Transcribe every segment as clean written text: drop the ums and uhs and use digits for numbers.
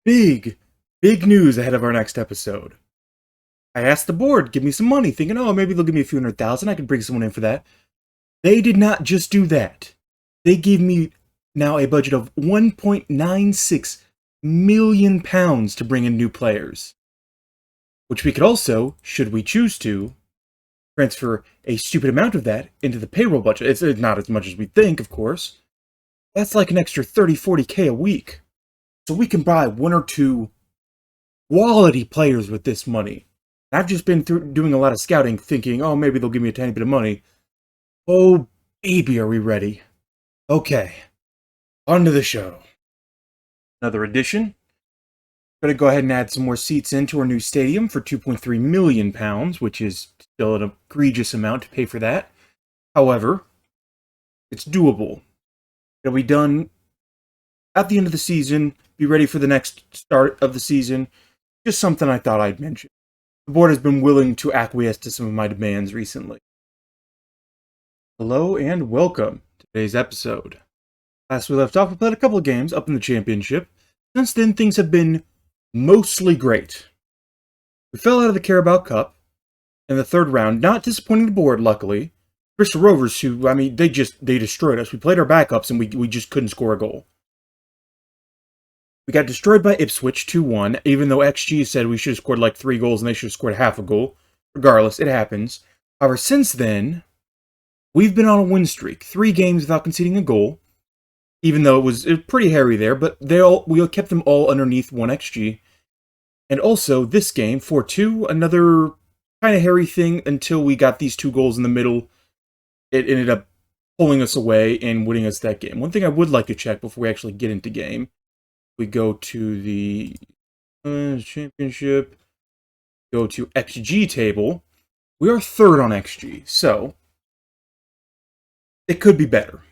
Big, big news ahead of our next episode. I asked the board, give me some money, thinking, oh, maybe they'll give me a few 100,000. I can bring someone in for that. They did not just do that. They gave me now a budget of £1.96 million to bring in new players. Which we could also, should we choose to, transfer a stupid amount of that into the payroll budget. It's not as much as we think, of course. That's like an extra 30-40K a week. So we can buy one or two quality players with this money. I've just been doing a lot of scouting, thinking, oh, maybe they'll give me a tiny bit of money. Oh, baby, are we ready? Okay, on to the show. Another addition. Going to go ahead and add some more seats into our new stadium for £2.3 million, which is still an egregious amount to pay for that. However, it's doable. It'll be done at the end of the season, be ready for the next start of the season. Just something I thought I'd mention. The board has been willing to acquiesce to some of my demands recently. Hello and welcome to today's episode. Last we left off, we played a couple of games up in the championship. Since then, things have been mostly great. We fell out of the Carabao Cup in the third round, not disappointing the board, luckily. Bristol Rovers, who, they destroyed us. We played our backups and we just couldn't score a goal. We got destroyed by Ipswich 2-1, even though XG said we should have scored like 3 goals and they should have scored half a goal. Regardless, it happens. However, since then, we've been on a win streak. 3 games without conceding a goal, even though it was pretty hairy there, but we kept them all underneath 1 XG. And also, this game, 4-2, another kind of hairy thing until we got these 2 goals in the middle. It ended up pulling us away and winning us that game. One thing I would like to check before we actually get into game. We go to the championship, go to XG table. We are 3rd on XG, so it could be better.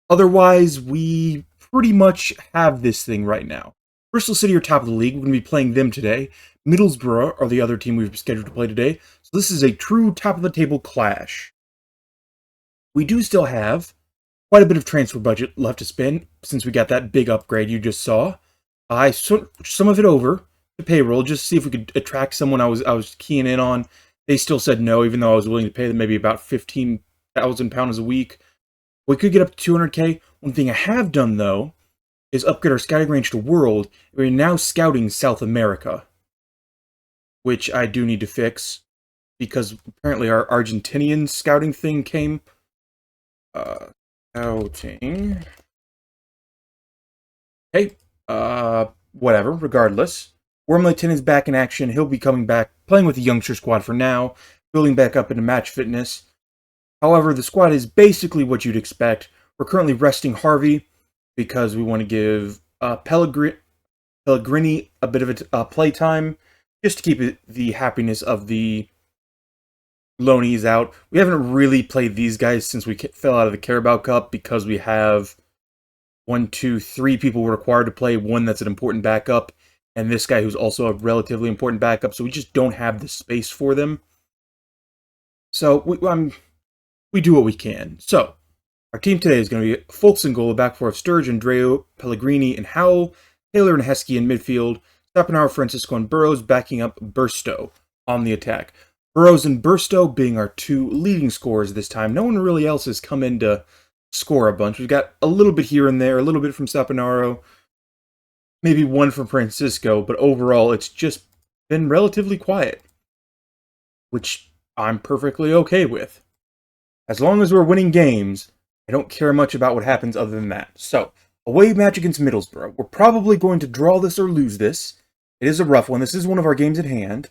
Otherwise, we pretty much have this thing right now. Bristol City are top of the league. We're going to be playing them today. Middlesbrough are the other team we've scheduled to play today. So this is a true top-of-the-table clash. We do still have quite a bit of transfer budget left to spend since we got that big upgrade you just saw. I switched some of it over to payroll just to see if we could attract someone I was keying in on. They still said no, even though I was willing to pay them maybe about £15,000 a week. We could get up to 200K. One thing I have done, though, is upgrade our scouting range to World. We're now scouting South America, which I do need to fix because apparently our Argentinian scouting thing came. Scouting. Hey, whatever, regardless. Wormlington is back in action. He'll be coming back, playing with the youngster squad for now, building back up into match fitness. However, the squad is basically what you'd expect. We're currently resting Harvey because we want to give Pellegrini a bit of a playtime, just to keep the happiness of the loanees out. We haven't really played these guys since we fell out of the Carabao Cup because we have 3 people we're required to play. One that's an important backup, and this guy who's also a relatively important backup, so we just don't have the space for them. So we do what we can. So, our team today is going to be Folks in goal, back four of Sturge, Andreu, Pellegrini, and Howell, Taylor and Heskey in midfield, Stapanaro, Francisco, and Burrows backing up Burstow on the attack. Burrows and Burstow being our 2 leading scorers this time. No one really else has come in to score a bunch. We've got a little bit here and there, a little bit from Stapanaro, maybe 1 from Francisco, but overall it's just been relatively quiet, which I'm perfectly okay with. As long as we're winning games, I don't care much about what happens other than that. So, away match against Middlesbrough. We're probably going to draw this or lose this. It is a rough one. This is one of our games at hand.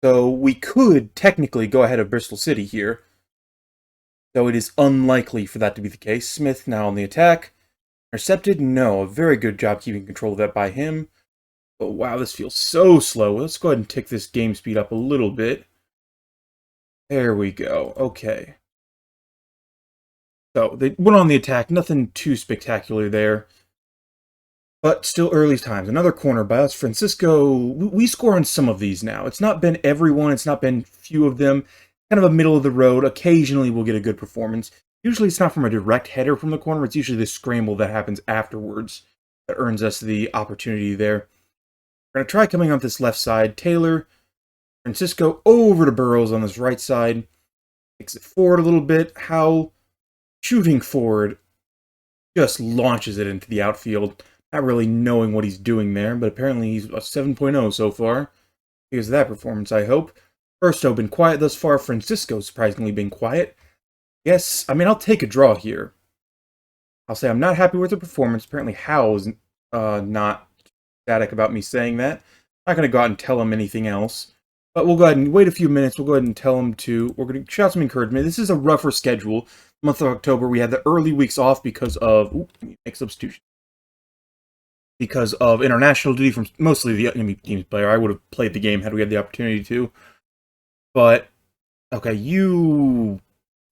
So, we could technically go ahead of Bristol City here, though it is unlikely for that to be the case. Smith now on the attack. Intercepted? No. A very good job keeping control of that by him. But wow, this feels so slow. Let's go ahead and tick this game speed up a little bit. There we go. Okay. So, they went on the attack. Nothing too spectacular there. But still early times. Another corner by us. Francisco, we score on some of these now. It's not been everyone. It's not been few of them. Kind of a middle of the road. Occasionally we'll get a good performance. Usually it's not from a direct header from the corner. It's usually the scramble that happens afterwards. that earns us the opportunity there. We're going to try coming up this left side. Taylor, Francisco over to Burrows on this right side. Takes it forward a little bit. Howell shooting forward. Just launches it into the outfield. Not really knowing what he's doing there, but apparently he's a 7.0 so far. Because of that performance, I hope. Burstow been quiet thus far. Francisco surprisingly been quiet. Yes, I mean, I'll take a draw here. I'll say I'm not happy with the performance. Apparently Howell's not ecstatic about me saying that. I'm not going to go out and tell him anything else. But we'll go ahead and wait a few minutes. We'll go ahead and tell him we're going to shout some encouragement. This is a rougher schedule. Month of October, we had the early weeks off because of... Ooh, let me make substitution. Because of international duty from mostly the enemy team's player. I would have played the game had we had the opportunity to. But, okay, you're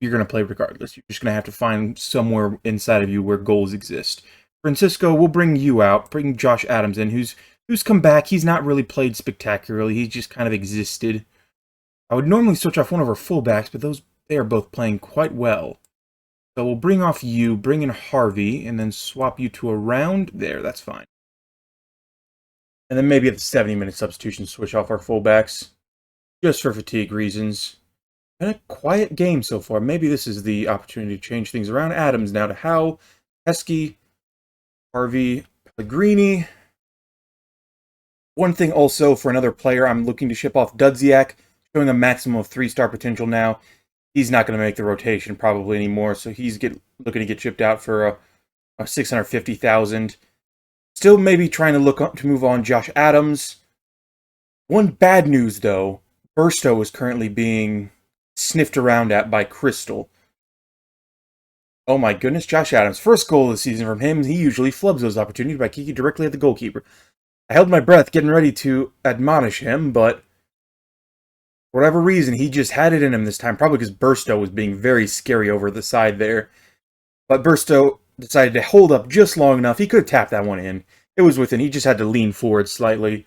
going to play regardless. You're just going to have to find somewhere inside of you where goals exist. Francisco, we'll bring you out. Bring Josh Adams in, who's come back. He's not really played spectacularly. He's just kind of existed. I would normally switch off one of our fullbacks, but they are both playing quite well. So we'll bring off you, bring in Harvey, and then swap you to a round. There, that's fine. And then maybe at the 70-minute substitution, switch off our fullbacks. Just for fatigue reasons. And a quiet game so far. Maybe this is the opportunity to change things around. Adams now to Howell, Heskey, Harvey, Pellegrini. One thing also for another player, I'm looking to ship off Dudziak, showing a maximum of 3-star potential now. He's not going to make the rotation probably anymore, so he's looking to get shipped out for a 650,000. Still maybe trying to look up to move on Josh Adams. One bad news though, Burstow is currently being sniffed around at by Crystal. Oh my goodness, Josh Adams. First goal of the season from him. He usually flubs those opportunities by kicking directly at the goalkeeper. I held my breath getting ready to admonish him, but for whatever reason, he just had it in him this time. Probably because Burstow was being very scary over the side there. But Burstow decided to hold up just long enough. He could have tapped that one in. It was within. He just had to lean forward slightly.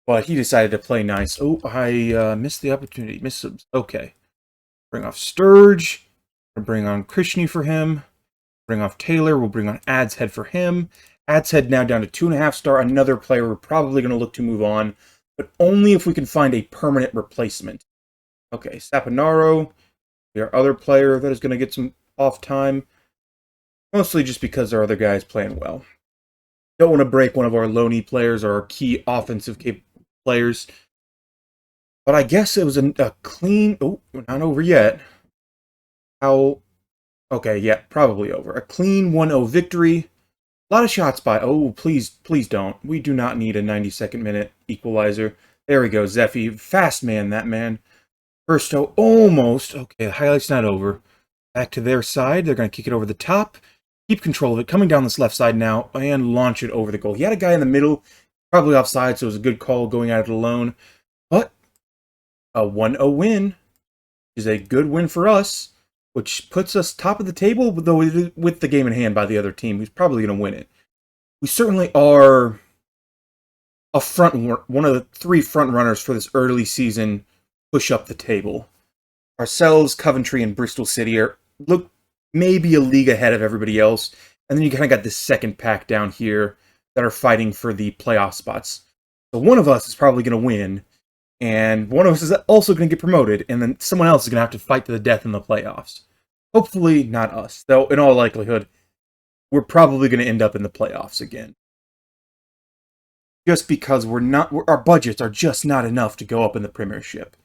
But he decided to play nice. Oh, I missed the opportunity. Okay. Bring off Sturge. Bring on Krishny for him. Bring off Taylor. We'll bring on Adshead for him. Adshead now down to 2.5 star. Another player we're probably going to look to move on. But only if we can find a permanent replacement. Okay, Saponaro. Our other player that is going to get some off time. Mostly just because our other guys playing well. Don't want to break one of our loanee players or our key offensive players. But I guess it was a clean... Oh, we're not over yet. How... Okay, yeah, probably over. A clean 1-0 victory. A lot of shots by... Oh, please don't. We do not need a 92nd minute equalizer. There we go, Zeffy. Fast man, that man. Burstow almost... Okay, the highlight's not over. Back to their side. They're going to kick it over the top. Keep control of it. Coming down this left side now. And launch it over the goal. He had a guy in the middle. Probably offside, so it was a good call going at it alone. But a 1-0 win is a good win for us, which puts us top of the table, though with the game in hand by the other team, who's probably going to win it. We certainly are one of the 3 front runners for this early season push up the table. Ourselves, Coventry, and Bristol City look maybe a league ahead of everybody else, and then you kind of got this second pack down here that are fighting for the playoff spots. So one of us is probably going to win, and one of us is also going to get promoted, and then someone else is going to have to fight to the death in the playoffs. Hopefully not us, though in all likelihood, we're probably going to end up in the playoffs again. Just because our budgets are just not enough to go up in the Premiership.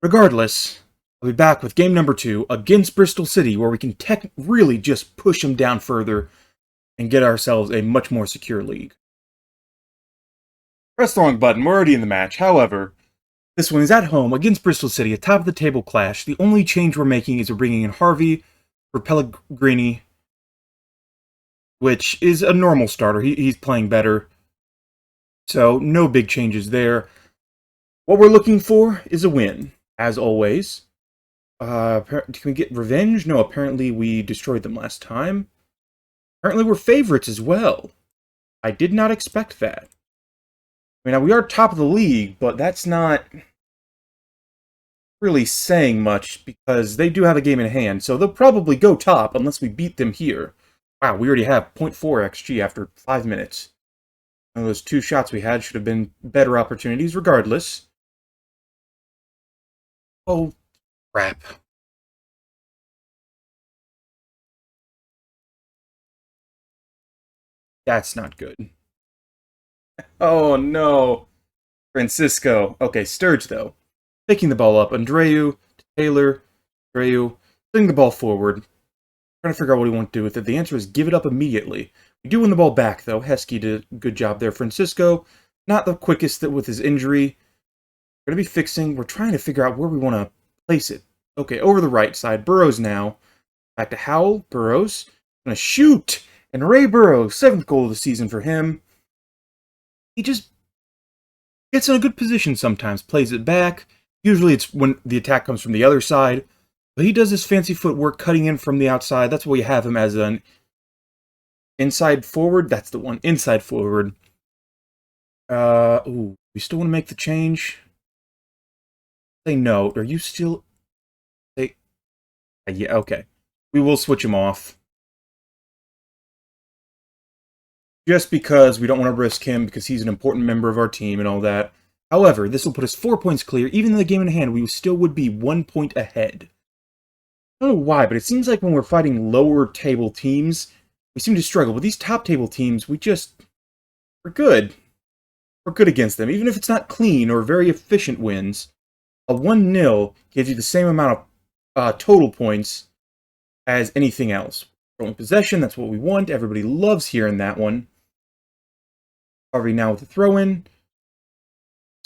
Regardless, I'll be back with game number 2 against Bristol City, where we can really just push them down further and get ourselves a much more secure league. Press the wrong button, we're already in the match. However, this one is at home against Bristol City, a top-of-the-table clash. The only change we're making is we're bringing in Harvey for Pellegrini, which is a normal starter. He's playing better, so no big changes there. What we're looking for is a win, as always. Can we get revenge? No, apparently we destroyed them last time. Apparently we're favorites as well. I did not expect that. I mean, now we are top of the league, but that's not really saying much because they do have a game in hand, so they'll probably go top unless we beat them here. Wow, we already have 0.4 XG after 5 minutes. And those 2 shots we had should have been better opportunities regardless. Oh, crap. That's not good. Oh, no. Francisco. Okay, Sturge, though. Picking the ball up. Andreu, Taylor, Andreu, putting the ball forward. Trying to figure out what we want to do with it. The answer is give it up immediately. We do win the ball back, though. Heskey did a good job there. Francisco, not the quickest with his injury. We're going to be fixing. We're trying to figure out where we want to place it. Okay, over the right side. Burrows now. Back to Howell. Burrows. Going to shoot. And Ray Burrows, 7th goal of the season for him. He just gets in a good position sometimes. Plays it back. Usually it's when the attack comes from the other side. But he does his fancy footwork cutting in from the outside. That's why you have him as an inside forward. That's the one. Inside forward. Ooh. We still want to make the change? Say no. Are you still... Say... Yeah, okay. We will switch him off. Just because we don't want to risk him, because he's an important member of our team and all that. However, this will put us 4 points clear. Even in the game in hand, we still would be 1 point ahead. I don't know why, but it seems like when we're fighting lower table teams, we seem to struggle. With these top table teams, we're good. We're good against them. Even if it's not clean or very efficient wins, a 1-0 gives you the same amount of total points as anything else. Controlling possession, that's what we want. Everybody loves hearing that one. Harvey now with the throw-in.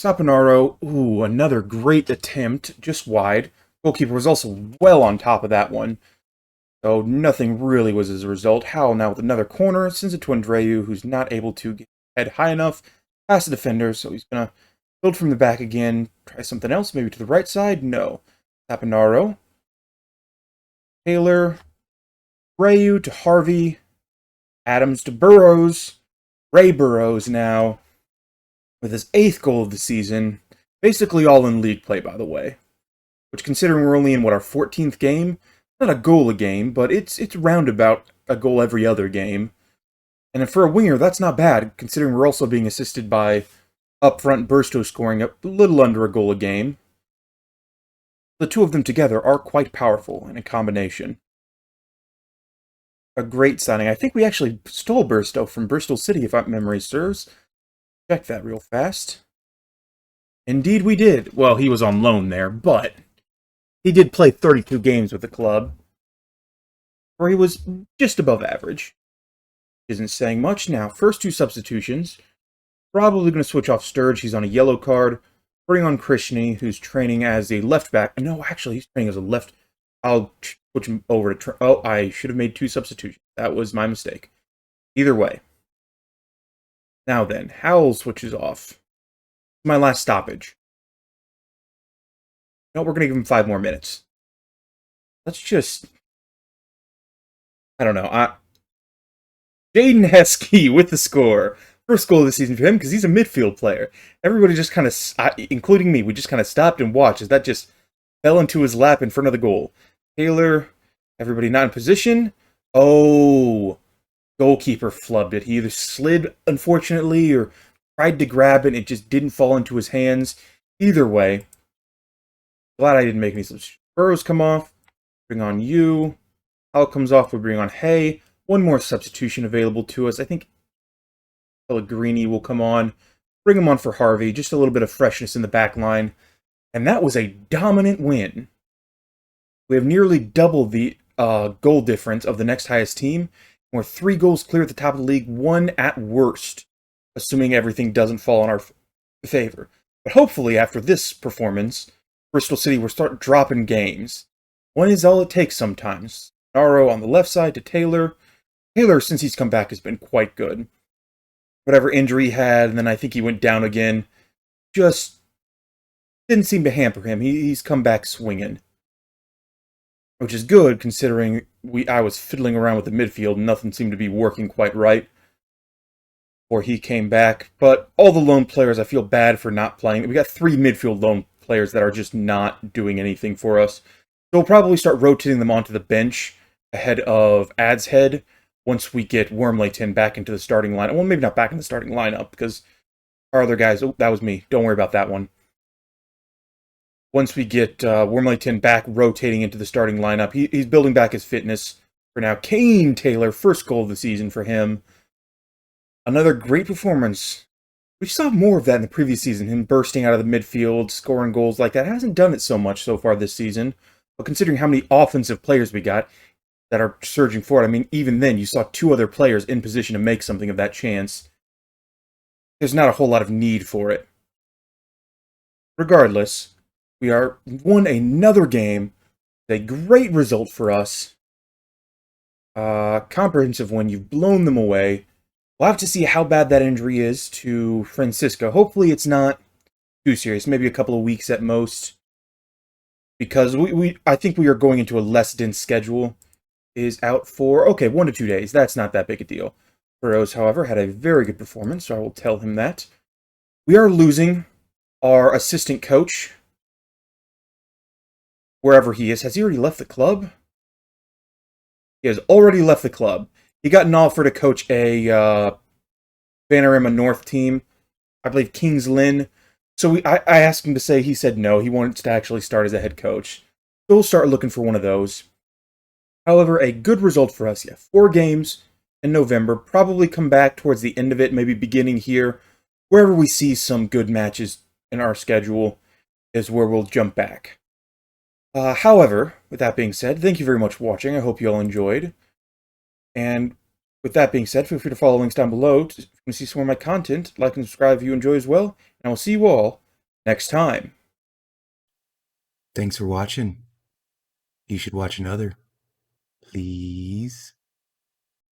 Saponaro, ooh, another great attempt, just wide. Goalkeeper was also well on top of that one. So nothing really was as a result. Howell now with another corner. Sends it to Andreu, who's not able to get head high enough past the defender. So he's going to build from the back again. Try something else, maybe to the right side. No. Saponaro. Taylor. Andreu to Harvey. Adams to Burrows. Ray Burrows now with his 8th goal of the season. Basically all in league play, by the way. Which, considering we're only in, our 14th game? Not a goal a game, but it's roundabout a goal every other game. And for a winger, that's not bad, considering we're also being assisted by up front Burstow scoring a little under a goal a game. The two of them together are quite powerful in a combination. A great signing. I think we actually stole Burstow from Bristol City, if my memory serves. Check that real fast. Indeed we did. Well, he was on loan there, but he did play 32 games with the club, where he was just above average. Isn't saying much. Now, first 2 substitutions. Probably going to switch off Sturge. He's on a yellow card. Bring on Krishny, who's training as a left back. No, actually, he's training as a left. I'll switch him over to... Oh, I should have made 2 substitutions. That was my mistake. Either way. Now then, Howell switches off. My last stoppage. No, we're going to give him 5 more minutes. Let's just... I don't know. Jaden Heskey with the score. First goal of the season for him, because he's a midfield player. Everybody just kind of, including me, we just kind of stopped and watched as that just fell into his lap in front of the goal. Taylor, everybody not in position. Oh, goalkeeper flubbed it. He either slid, unfortunately, or tried to grab it, and it just didn't fall into his hands. Either way, glad I didn't make any substitutions. Burrows come off. Bring on you. Howell comes off. We bring on Hay. One more substitution available to us. I think Pellegrini will come on. Bring him on for Harvey. Just a little bit of freshness in the back line. And that was a dominant win. We have nearly double the goal difference of the next highest team. We're 3 goals clear at the top of the league, 1 at worst, assuming everything doesn't fall in our favor. But hopefully, after this performance, Bristol City will start dropping games. 1 is all it takes sometimes. Naro on the left side to Taylor. Taylor, since he's come back, has been quite good. Whatever injury he had, and then I think he went down again, just didn't seem to hamper him. He's come back swinging. Which is good, considering I was fiddling around with the midfield and nothing seemed to be working quite right before he came back. But all the lone players, I feel bad for not playing. We got 3 midfield lone players that are just not doing anything for us. So we'll probably start rotating them onto the bench ahead of Adshead, once we get Wormleyton back into the starting lineup. Well, maybe not back in the starting lineup, because our other guys, oh, that was me. Don't worry about that one. Once we get Wormleyton back rotating into the starting lineup, he's building back his fitness for now. Kane Taylor, first goal of the season for him. Another great performance. We saw more of that in the previous season, him bursting out of the midfield, scoring goals like that. Hasn't done it so much so far this season, but considering how many offensive players we got that are surging forward, I mean, even then, you saw two other players in position to make something of that chance. There's not a whole lot of need for it. Regardless, we are won another game. A great result for us. Comprehensive win. You've blown them away. We'll have to see how bad that injury is to Francisco. Hopefully it's not too serious. Maybe a couple of weeks at most. Because I think we are going into a less dense schedule. Is out for, 1 to 2 days. That's not that big a deal. Burrows, however, had a very good performance, so I will tell him that. We are losing our assistant coach, wherever he is. Has he already left the club? He has already left the club. He got an offer to coach a Panorama North team. I believe Kings Lynn. So I asked him to say, he said no. He wants to actually start as a head coach. So we'll start looking for one of those. However, a good result for us. Yeah, 4 games in November. Probably come back towards the end of it, maybe beginning here. Wherever we see some good matches in our schedule is where we'll jump back. However, with that being said, thank you very much for watching. I hope you all enjoyed. And with that being said, feel free to follow links down below to see some more of my content. Like and subscribe if you enjoy as well. And I will see you all next time. Thanks for watching. You should watch another. Please.